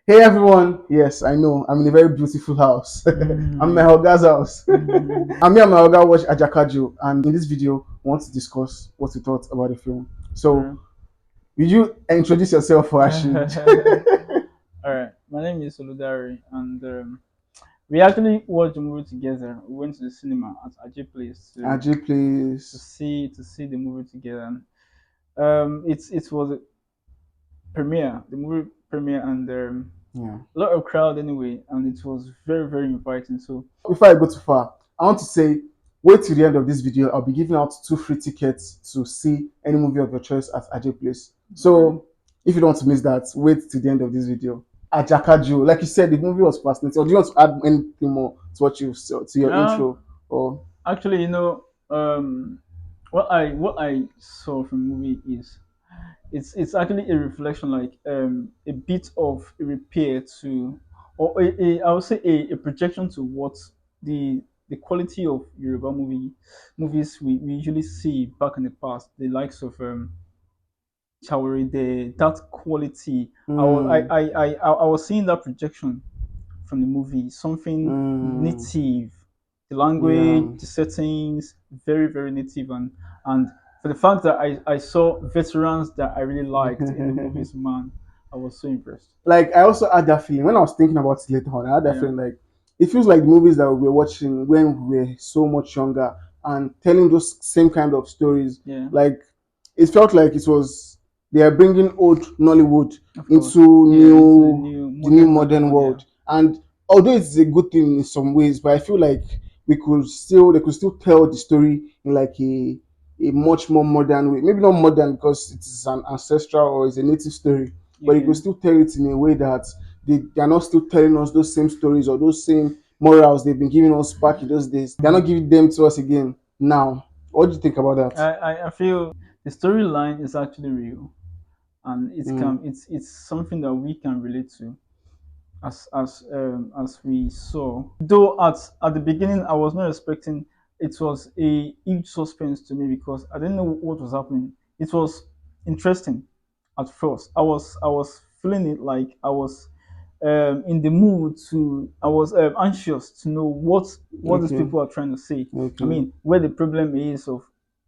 Hey everyone, yes, I know, I'm in a very beautiful house. I'm in my Oga's house. I'm here and my Oga watch AJAKAJU, and in this video, we want to discuss what we thought about the film. So, Alright. will you introduce yourself for Rashid? Alright. My name is Oludare, and we actually watched the movie together. We went to the cinema at AJ Place AJ, to please. see the movie together. And, it was a premiere, the movie premiere, and Yeah. a lot of crowd anyway, and it was very inviting. So Before I go too far, I want to say, wait till the end of this video. I'll be giving out 2 free tickets to see any movie of your choice at AJ Place. So, if you don't want to miss that, wait till the end of this video. AJAKAJU, like you said, the movie was fascinating. Or do you want to add anything more to what you to your um, intro? Or actually, what I saw from the movie is it's actually a reflection, like a bit of a repair to, or I would say a projection to what the quality of Yoruba movies we usually see back in the past, the likes of Chaworide, that quality. mm, I was seeing that projection from the movie, something mm, native, the yeah. language, the settings, very native, and for the fact that I saw veterans that I really liked in the movies, man, I was so impressed. Like I also had that feeling when I was thinking about it later on. I had that Yeah, feeling like it feels like the movies that we were watching when we were so much younger and telling those same kind of stories. yeah, Like it felt like it was they are bringing old Nollywood of course. into Yeah, into new the new modern modern Nollywood. Yeah, world. And although it's a good thing in some ways, but I feel like they could still tell the story in like a much more modern way. Maybe not modern because it is an ancestral or it's a native story, but you could yeah. still tell it in a way that they are not still telling us those same stories or those same morals they've been giving us back in those days. They're not giving them to us again now. What do you think about that? I feel the storyline is actually real, and Mm, it's something that we can relate to, as we saw. Though at the beginning, I was not expecting. It was a huge suspense to me because I didn't know what was happening. It was interesting at first. I was feeling it, like I was in the mood to. I was anxious to know what these okay, people are trying to say. I okay. mean, where the problem is of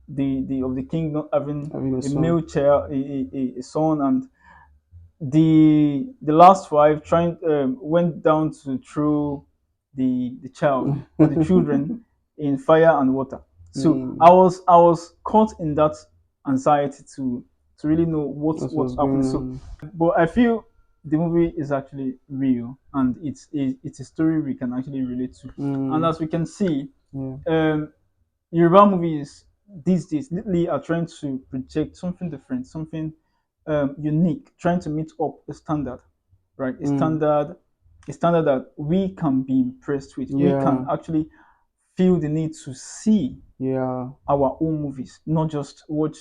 the king not having Having a a son. male child, a son, and the last wife trying went down to throw the child or the children in fire and water. So mm, I was caught in that anxiety to really know what what's was happening. going So, on? but I feel the movie is actually real, and it's a story we can actually relate to. And Mm, as we can see, yeah. um, Yoruba movies these days lately are trying to project something different, something unique, trying to meet up a standard, right? Mm, A standard that we can be impressed with. We can yeah. actually feel the need to see Yeah. our own movies, not just watch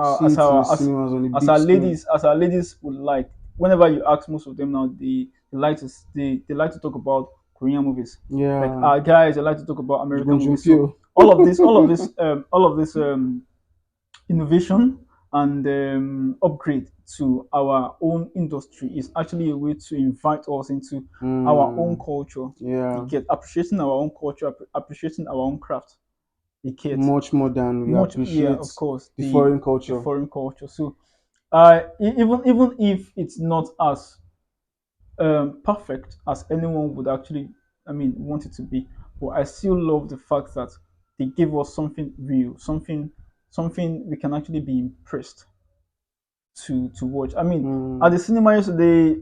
See it in the cinemas on the big screen. as our ladies would like. Whenever you ask most of them now, they like to talk about Korean movies. Like Yeah. our guys, they like to talk about American movies. So Gonjumpio. all of this innovation and upgrade to our own industry is actually a way to invite us into our own Mm, culture. You yeah. get appreciating our own culture, appreciating our own craft. You get Much more than we much, yeah, appreciate of course, the foreign the culture. foreign culture. So, even if it's not as perfect as anyone would actually, I mean, want it to be, but I still love the fact that they give us something real, something we can actually be impressed to watch. I mean, at Mm. the cinema yesterday,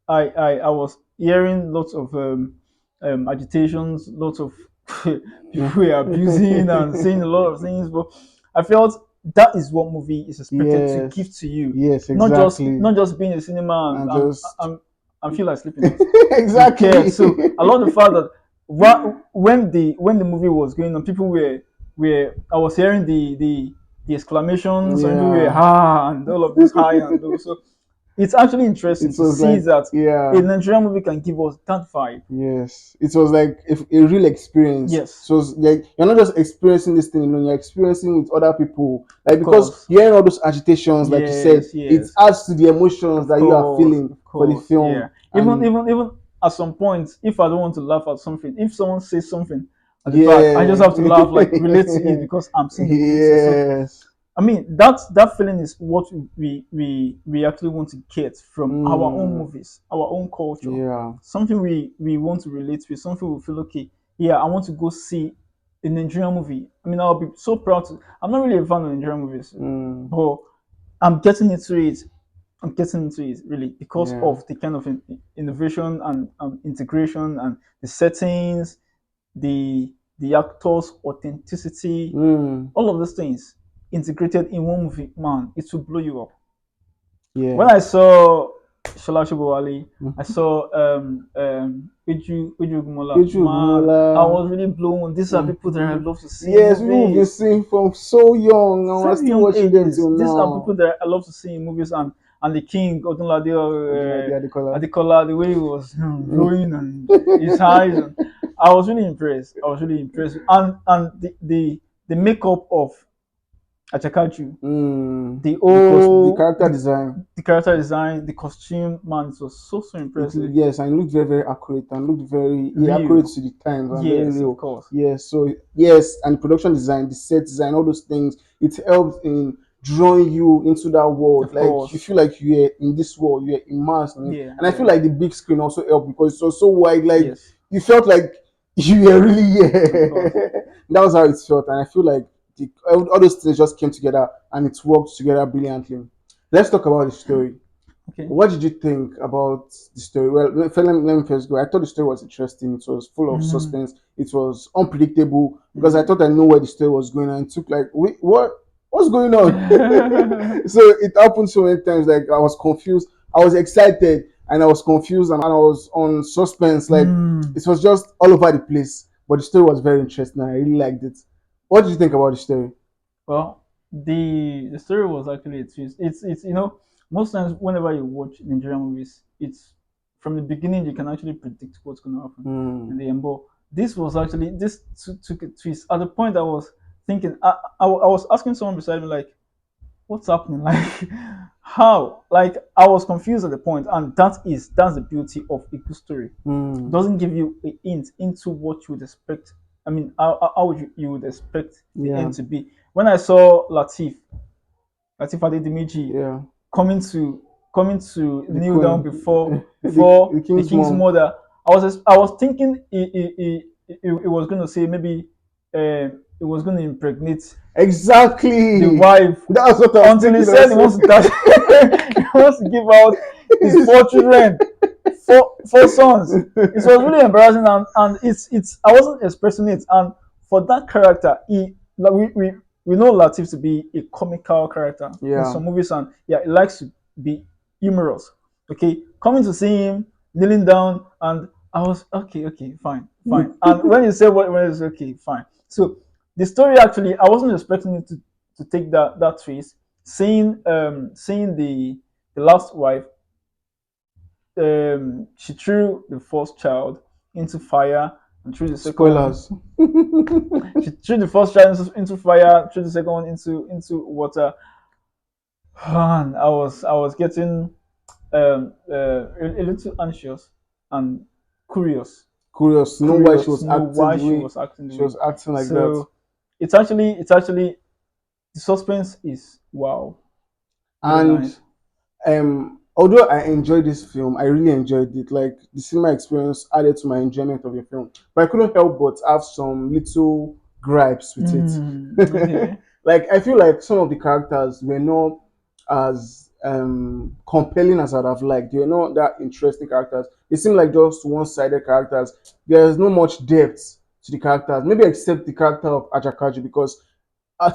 I was hearing lots of agitations, lots of people were abusing and saying a lot of things, but I felt that is what movie is expected to give Yes. to you, Yes, exactly. not just being in the cinema And just and feel like sleeping off. You get, exactly. so I love the fact that when the movie was going on, people were I was hearing the exclamations, some people were Yeah. ha and all of this high and low. So it's actually It interesting to was see like that a yeah. Nigerian movie can give us that vibe. Yes, it was like a real experience. Yes, So it's like you're not just experiencing this thing alone; you're experiencing with other people. Like of because course. you're hearing all those agitations, like you said, Yes, it yes. adds to the emotions that you are feeling Of for the course, film. yeah. And Even at some point, if I don't want to laugh at something, if someone says something at the back, I just yeah. have to laugh, like relate to it because I'm seeing the movie itself. So Yes. I mean, that feeling is what we actually want to get from our own Mm, movies, our own culture. yeah. Something we want to relate with, something we feel okay. Yeah, I want to go see a Nigerian movie. I mean, I'll be so proud to. I'm not really a fan of Nigerian movies, Mm, but I'm getting into it. I'm getting into it really because yeah. of the kind of innovation and integration and the settings, the actors' authenticity, Mm, all of those things integrated in one movie, man, it will blow you up. When yeah. I saw Shola Shobowale, I Mhm. saw Uju Gumola, Keju man, Ogunmola. I was really blown. These are people that I Mhm. love to see in Yes, people have been movies. seeing from so young, and we're Very still young watching them ages. till These are now. people that I love to see in movies, and the king Odunlade Odunlade Adekola. Adekola, the way he was rolling and his eyes, and I was really impressed. I was really impressed, and the makeup of AJAKAJU, Mm, the because the oh character design, the character design, the costume, man, it was so impressive. yes, and it looked very, very accurate and looked very, yeah, accurate Real, to the times and very yes, of real. course, Yes, so yes, and the production design, the set design, all those things, it helps in drawing you into that world. of Like you course, feel like you're in this world, you're immersed in it. yeah, And I feel yeah, like the big screen also helped because it was so wide, like yes, you felt like you were really of course. here. That was how it felt, and I feel like all those things just came together and it worked together brilliantly. Let's talk about the story. Okay. What did you think about the story? Well, let me first go. I thought the story was interesting. It was full of Mm, suspense. It was unpredictable because I mm. thought I know where the story was going, and it took like, wait, what? What's going on? So it happened so many times. Like I was confused. I was excited, and I was confused, and I was on suspense. Like Mm. it was just all over the place. But the story was very interesting. I really liked it. What did you think about the story? Well, the story was actually a twist. It's most times whenever you watch Nigerian movies, it's from the beginning you can actually predict what's going to happen in Hmm. the end. But this was actually this took a twist. At the point I was thinking, I was asking someone beside me like, what's happening? Like how? Like I was confused at the point, and that's the beauty of a good story. It Hmm. doesn't give you a hint into what you would expect. I mean, how would you would expect the Yeah. end to be? When I saw Latif Adedimiji Yeah. coming to coming to The kneel down queen, before the the king's king's mom. mother, I was thinking he was going to say maybe he was going to impregnate the Exactly. wife That's what I was until he thinking said he also. wants to dash he wants to give out his four children, four sons. It was really embarrassing, and it's I wasn't expecting it. And for that character, he like we know Latif to be a comical character in Yeah. some movies, and yeah, he likes to be humorous. Okay, coming to see him kneeling down, and I was okay, fine. And when you say what when it's okay, fine. So the story actually, I wasn't expecting it to take that twist. Seeing the last wife, she threw the first child into fire and threw the second one. Spoilers. She threw the first child into fire, threw the second one into water. And I was getting a little anxious and curious, Curious to know why she curious to was know acting why the she way was acting the she way. was acting like that. So it's actually the suspense is wow, really And nice. although I enjoyed this film, I really enjoyed it. Like the cinema experience added to my enjoyment of the film. But I couldn't help but have some little gripes with it. Okay. Like I feel like some of the characters were not as compelling as I'd have liked. They were not that interesting characters. They seem like just one-sided characters. There's no much depth to the characters. Maybe except the character of Ajakaju because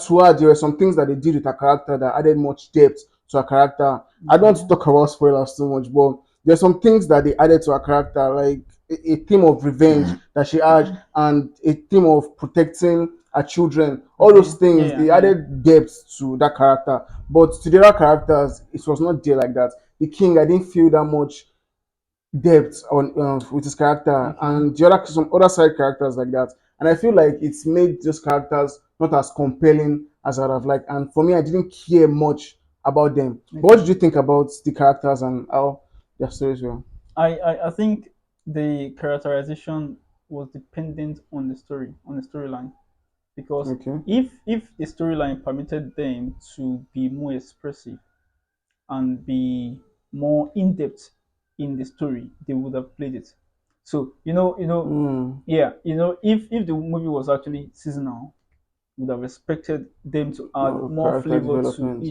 to her, there were some things that they did with her character that added much depth to her character. I don't want Okay. to talk about spoilers too much, but there's some things that they added to her character, like a theme of revenge that she had, and a theme of protecting her children. All Okay. those things Yeah. they Yeah. added depth to that character, but to the other characters, it was not there like that. The king, I didn't feel that much depth on with his character, Okay. and the other some other side characters like that. And I feel like it's made those characters not as compelling as I'd have liked. And for me, I didn't care much about them. But what Okay. did you think about the characters and how their stories were? I think the characterization was dependent on the story, on the storyline. Because Okay. if the storyline permitted them to be more expressive and be more in depth in the story, they would have played it. So Mm. yeah, if the movie was actually seasonal, would have expected them to add More more character flavor development. to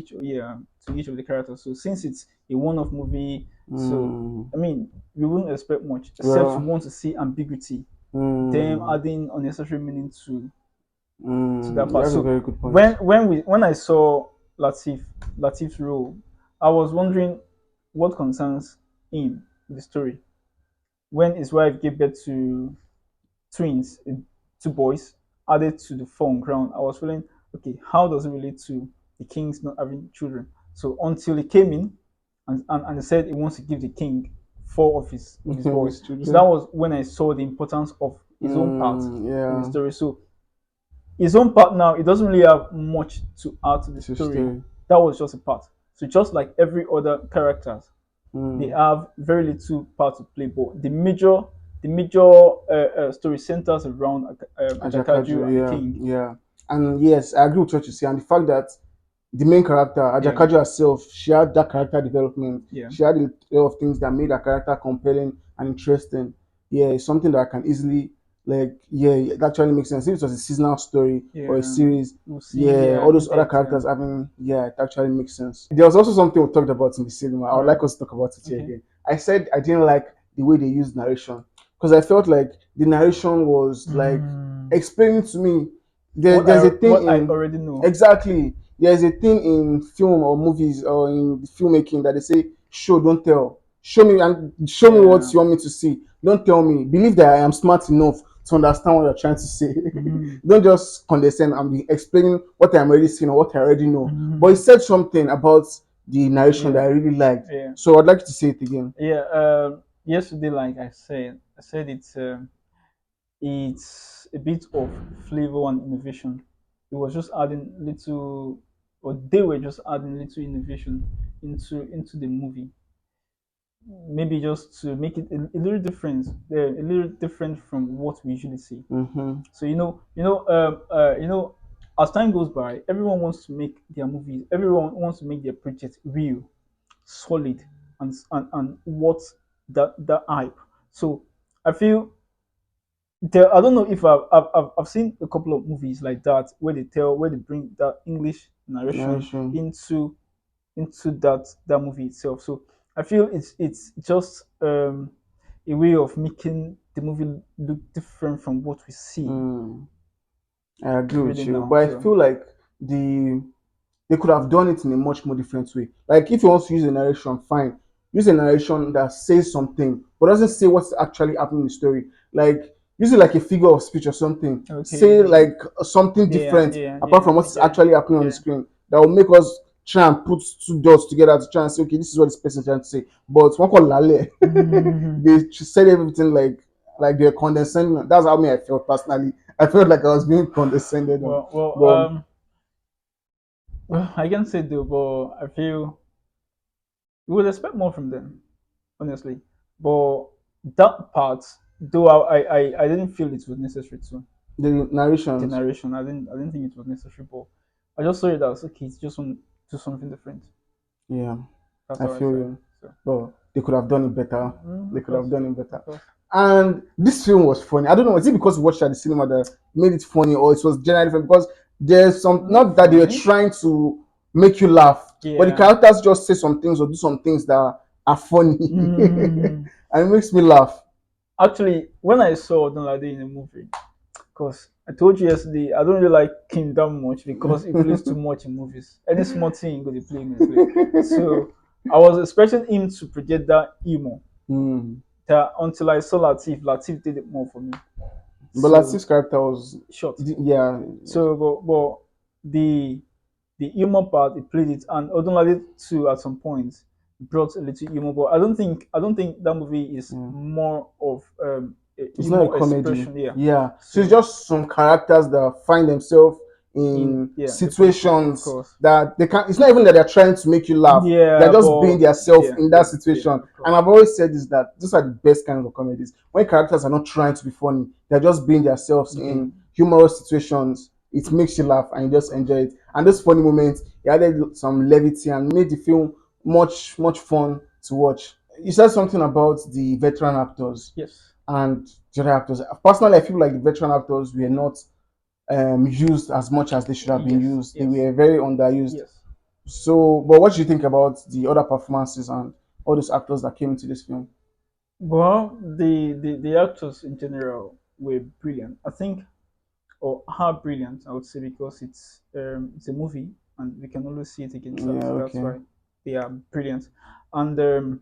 each of the characters. So since it's a one-off movie, so Mm. I mean we wouldn't expect much, except we Well. want to see ambiguity, them Mm. adding unnecessary meaning to that Mm. You part. have a So very good point. when I saw Latif's role, I was wondering what concerns him in the story. When his wife gave birth to twins, two boys, added to the foreground, I was feeling okay. How does it relate to the king's not having children? So until he came in and he said he wants to give the king four of his boys. With So that children. was when I saw the importance of his own part in the Yeah. story. So his own part now, it doesn't really have much to add to the To story. stay. That was just a part. So just like every other characters, they Mm. have very little part to play. But the major story centers around Ajakaju Ajakaju, and the yeah, king. yeah. And yes, I agree with what you say. And the fact that the main character, Yeah, Ajakaju herself, she had that character development. yeah, She had a lot of things that made her character compelling and interesting. Yeah, it's something that I can easily like. Yeah, it actually makes sense. If it was a seasonal story or a yeah. series, We'll see. yeah, Yeah, all in those other depth. Yeah. characters having, yeah, it actually makes sense. There was also something we talked about in the cinema. I All would right. like us to talk about it here Okay. again. I said I didn't like the way they used narration because I felt like the narration was like Mm. explaining to me there's a thing What I in already know. exactly there's a thing in film or movies or in filmmaking that they say show don't tell, show me and show me what Yeah. you want me to see, don't tell me, believe that I am smart enough to understand what you're trying to say. Mm. Don't just condescend and be explaining what I'm already seeing or what I already know. But he Mm. said something about the narration that Yeah. I really liked, Yeah. so I'd like you to say it again. Yeah. Yesterday, like I said it's a bit of flavor and innovation. It was just adding little, or they were just adding little innovation into the movie. Maybe just to make it a little different, a little different from what we usually see. Mm-hmm. So as time goes by, everyone wants to make their movies. Everyone wants to make their project real, solid, and what that hype. So I feel I don't know if I've seen a couple of movies like that where they bring that English narration Narration. into that movie itself. So I feel it's just a way of making the movie look different from what we see Mm. I agree really with you, now. but I So feel like the they could have done it in a much more different way. Like if you want to use a narration, fine. Use a narration that says something, but doesn't say what's actually happening in the story. Like use it like a figure of speech or something. okay, Say okay, like something yeah, different yeah, apart yeah, from I what's get it. actually happening on the Yeah. screen. That will make us try and put two dots together to try and say, okay, this is what this person is trying to say. But one called Lale, Mhm. they said everything like they're condescending. That's how me I felt personally. I felt like I was being condescended on. Well, But well, I can say though, but I feel we would expect more from them, honestly. But that part, though, I didn't feel it was necessary to the the narrations. narration. I didn't think it was necessary, but I just saw it as okay. It's just want to do something different. Yeah, That's I how I feel saw it. you. So, But they could have done it better. They of could have course, done it of better. course. And this film was funny. I don't know, is it because we watched it at the cinema that made it funny, or it was generally funny? Because there's some, Not not that they were funny. trying to make you laugh, but the Yeah. characters just say some things or do some things that are funny. Mm. And it makes me laugh. Actually, when I saw Odunlade in the movie, because I told you yesterday, I don't really like him that much because he plays too much in movies. Any small thing he go to play, he go play. So I was expecting him to project that humor. Mm. That until I saw Latif did it more for me. But So Latif's character was, short. yeah, So but the humor part he played it, and Odunlade too at some point brought a little humor. But I don't think that movie is yeah. more of a It's not a humor comedy. expression. Yeah. Yeah. So it's So just some characters that find themselves in the position, of situations course. that they can't. It's not even that they're trying to make you laugh. Yeah, They're just but being themselves in that yeah, situation. of And course. I've always said is that these are the best kinds of comedies when characters are not trying to be funny. They're just being themselves Okay. in humorous situations. It makes you laugh and you just enjoy it. And those funny moments, it added some levity and made the film much fun to watch. You said something about the veteran actors Yes. and the other actors. Personally, I feel like the veteran actors were not used as much as they should have been Yes. used. They Yes. were very underused. Yes. So, but what do you think about the other performances and all those actors that came into this film? Well, the actors in general were brilliant. I think, or are brilliant, I would say, because it's a movie and we can always see it again. So Yeah, that's okay. why they are brilliant. And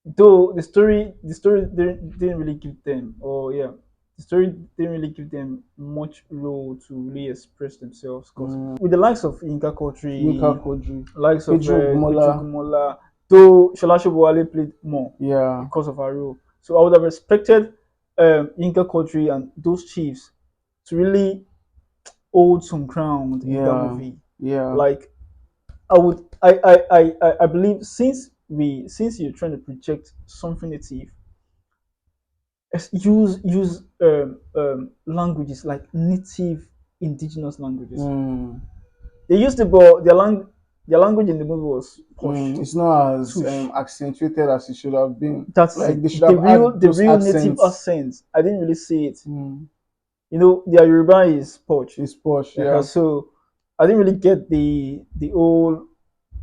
though the story didn't really give them, or yeah, the story didn't really give them much role to really express themselves. Because with the likes of Inka Yinka Kotri, Kodri, likes of Pedro Gumola, Peju Gumola, though Shola Shobowale played more yeah, because of her role. So I would have respected Inka Kotri and those chiefs to really hold some ground in that yeah, movie. yeah. Like I would I believe since you're trying to project something native, use languages like native indigenous languages. Mm, They used the but their language in the movie was posh, it's not as tush. accentuated as it should have been. That is Like it. they should have had The those real native accents. accent. I didn't really see it. Mm, Their Yoruba is posh. it's posh, Yeah, yeah. so I didn't really get the old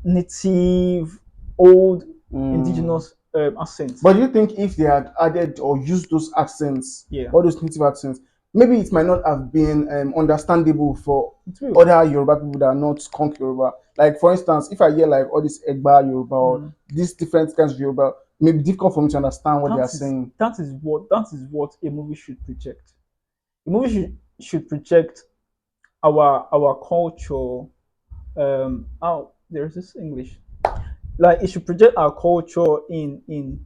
native old Mm. indigenous accent. But do you think if they had added or used those accents, Yeah, all those native accents, maybe it might not have been understandable for it will. other Yoruba people that are not skunk Yoruba? Like, for instance, if I hear like all this Egba Yoruba or Mm. these different kinds of Yoruba, maybe difficult for me to understand what they are saying. That is what a movie should project. A movie should project our culture. There's this English, like it should project our culture in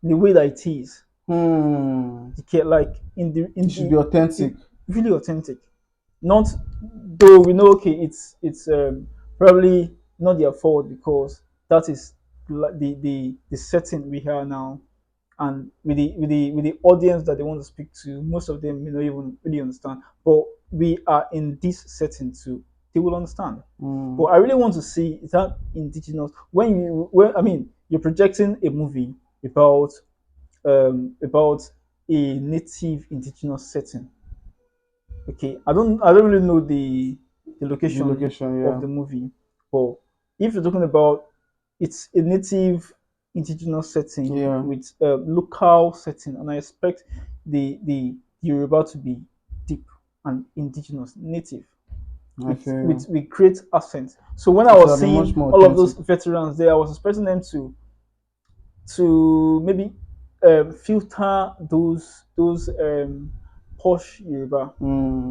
the way that it is. Hmm. Okay, like It should be authentic. really authentic. Not though we know okay it's probably not their fault because that is the setting we have now, and with the audience that they want to speak to, most of them may not even really understand. But we are in this setting too, they will understand. Hmm. But I really want to see that indigenous when I mean you're projecting a movie about a native indigenous setting. Okay, I don't really know the The location location, of yeah. the movie, but if you're talking about it's a native indigenous setting Yeah, with a local setting, and I expect the Yoruba to be deep and indigenous, native I feel you. with great accent. So when I It should was have been much seeing more all of those authentic. veterans there, I was expecting them to maybe filter those posh Yoruba,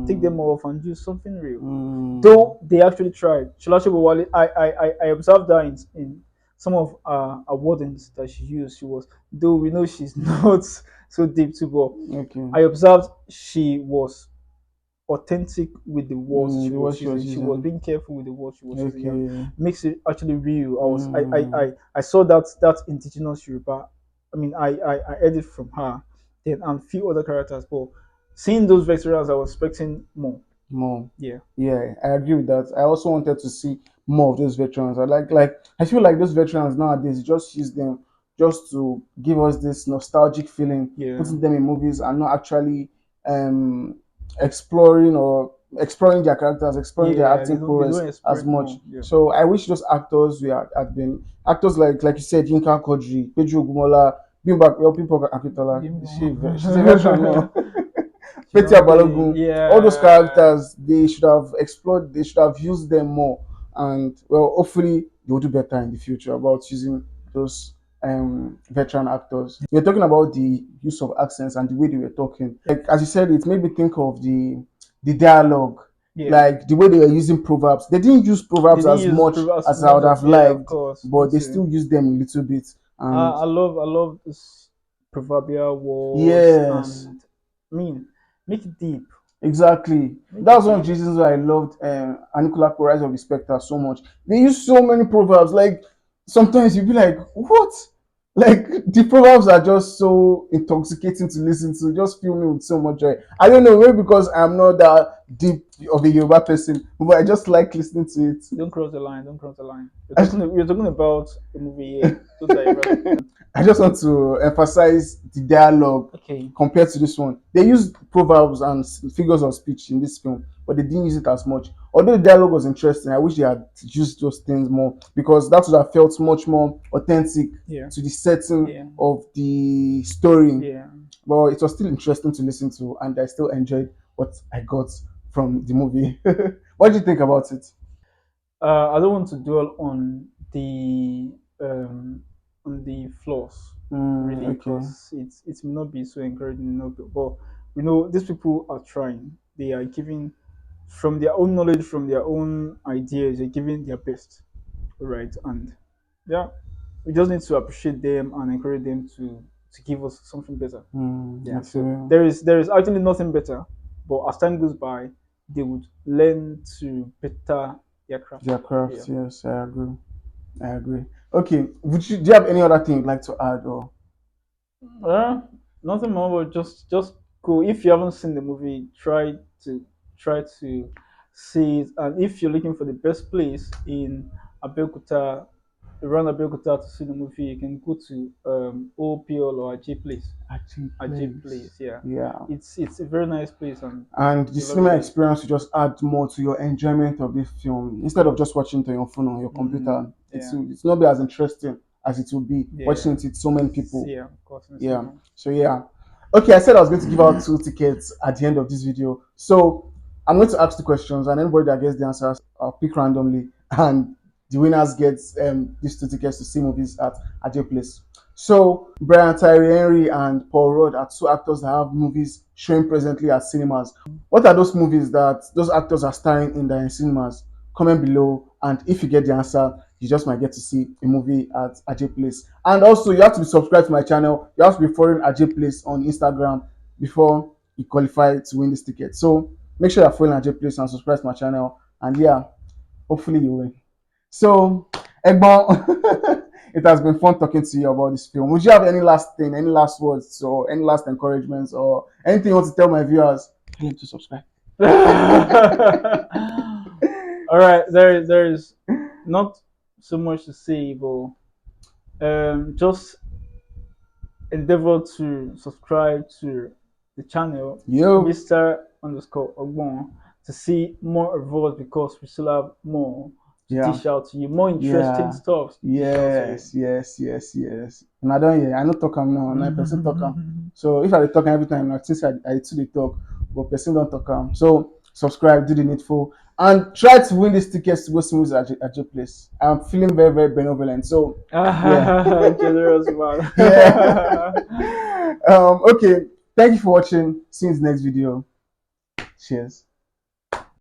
take them Hmm. off and do something real. Hmm. Though they actually tried. Shola Shobowale, I observed that in some of her wordings that she used. She was, though we know she's not so deep too, but Okay. I observed she was authentic with the words she What was she was using. She was using. being careful with the words she was using, and Okay. makes it actually real. Mm, I saw that indigenous Yoruba. I mean, I heard it from her, then and few other characters, but seeing those veterans, I was expecting more. more. Yeah, Yeah, I agree with that. I also wanted to see more of those veterans. Like I feel like those veterans nowadays just use them just to give us this nostalgic feeling, yeah. putting them in movies and not actually um exploring or exploring their characters, exploring their Yeah, acting they prowess don't as express much. more. Yeah. So I wish those actors had been actors like you said, Yinka Kodri, Pedro Gumola, Bimba Pimpo Akitola. She's a veteran now. She Petia don't play. Balogun, all those Yeah. characters, they should have explored, they should have used them more. And well, hopefully they will do better in the future about using those veteran actors. We are talking about the use of accents and the way they were talking. Like as you said, it made me think of the dialogue, Yeah. like the way they were using proverbs. They didn't use They proverbs didn't as use much as as I much would as have yeah, of liked, course. Me but they too. still used them a little bit. And I love this proverbial words yes, and I mean make it deep. Exactly. Make That it was one of the easy. reasons why I loved Anikula Rise of the Spectre so much. They use so many proverbs. Like sometimes you'd be like, what? Like the proverbs are just so intoxicating to listen to. Just fill me with so much joy. I don't know, maybe because I'm not that deep of a Yoruba person, but I just like listening to it. Don't cross the line. Don't cross the line. I, We're talking about a movie here. Don't divert. I just want to emphasize the dialogue Okay. compared to this one. They used proverbs and figures of speech in this film, but they didn't use it as much. Although the dialogue was interesting, I wish they had used those things more because that would have felt much more authentic Yeah. to the setting Yeah. of the story. Yeah. But it was still interesting to listen to, and I still enjoyed what I got from the movie. What do you think about it? I don't want to dwell um, on the flaws really Okay. because it may not be so encouraging, but we know these people are trying. They are giving from their own knowledge, from their own ideas. They're giving their best, right? And yeah, we just need to appreciate them and encourage them to give us something better. Yeah. I So feel there is actually nothing better, but as time goes by, they would learn to better their craft. their craft. Yeah. Yes, I agree. I agree. Okay, do you have any other thing you'd like to add or Nothing more, but just go. If you haven't seen the movie, to try to see it. And if you're looking for the best place in Abeokuta, around Abeokuta to see the movie, you can go to OPL or Ajay Place. actually Ajay Place, place? yeah. Yeah. It's a very nice place and And the you love it cinema there. experience will just add more to your enjoyment of this film. Instead of just watching it on your phone or your computer, Yeah, it's not be as interesting as it will be watching yeah, it with so many people. yeah. Of course, in the Yeah. cinema. So yeah. Okay, I said I was going to give out 2 tickets at the end of this video. So I'm going to ask the questions, and anybody that gets the answers, I'll pick randomly, and the winners get these 2 tickets to see movies at Ajay Place. So Brian Tyree Henry and Paul Rudd are 2 actors that have movies showing presently at cinemas. What are those movies that those actors are starring in the cinemas? Comment below, and if you get the answer, you just might get to see a movie at Ajay Place. And also, you have to be subscribed to my channel. You have to be following Ajay Place on Instagram before you qualify to win this ticket. So make sure you're following Ajay Place and subscribe to my channel. And yeah, hopefully you win. So, Egbon, it has been fun talking to you about this film. Would you have any last thing, any last words, or any last encouragements, or anything you want to tell my viewers? Tell them to subscribe. All right, there is not so much to say, but just endeavor to subscribe to the channel, Yo, Mr. underscore Ogbon, to see more of us because we still have more to yeah, dish out to you, more interesting yeah, stuff to dish out to you. yes. And I don't hear. I know talk am now. 9% talk am. So if I dey talk am every time, I think I too dey talk, but person don't talk am. So subscribe, do the needful, and try to win these tickets to go see movies at your place. I'm feeling very, very benevolent. So yeah, Generous man. yeah. Okay. Thank you for watching. See you in the next video. Cheers.